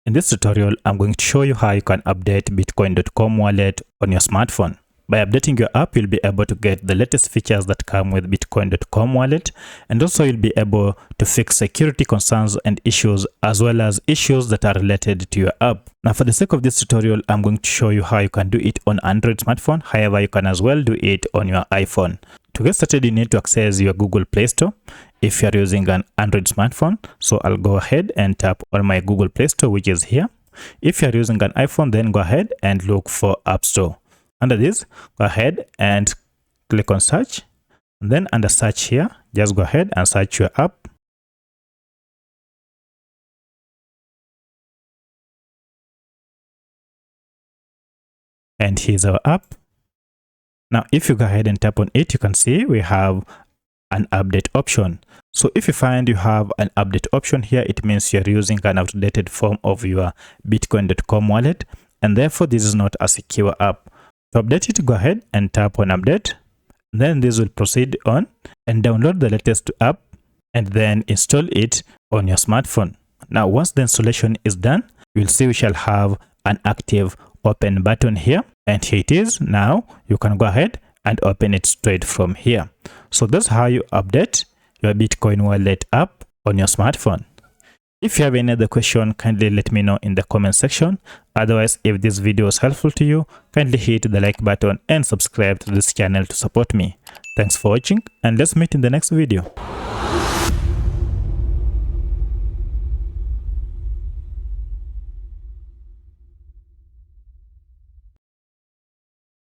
In this tutorial, I'm going to show you how you can update Bitcoin.com wallet on your smartphone. By updating your app, you'll be able to get the latest features that come with Bitcoin.com wallet, and also you'll be able to fix security concerns and issues, as well as issues that are related to your app. Now, for the sake of this tutorial, I'm going to show you how you can do it on Android smartphone. However, you can as well do it on your iPhone. To get started, you need to access your Google Play Store if you're using an Android smartphone. So I'll go ahead and tap on my Google Play Store, which is here. If you're using an iPhone, then go ahead and look for App Store. Under this, go ahead and click on search. And then under search here, just go ahead and search your app. And here's our app. Now, if you go ahead and tap on it, you can see we have an update option. So if you find you have an update option here, it means you're using an outdated form of your Bitcoin.com wallet, and therefore this is not a secure app. To update it, go ahead and tap on update. Then this will proceed on and download the latest app and then install it on your smartphone. Now, once the installation is done, you'll see we shall have an active open button here, and here it is. Now you can go ahead and open it straight from here. So that's how you update your Bitcoin wallet app on your smartphone. If you have any other question, kindly let me know in the comment section. Otherwise, if this video was helpful to you, kindly hit the like button and subscribe to this channel to support me. Thanks for watching, and let's meet in the next video.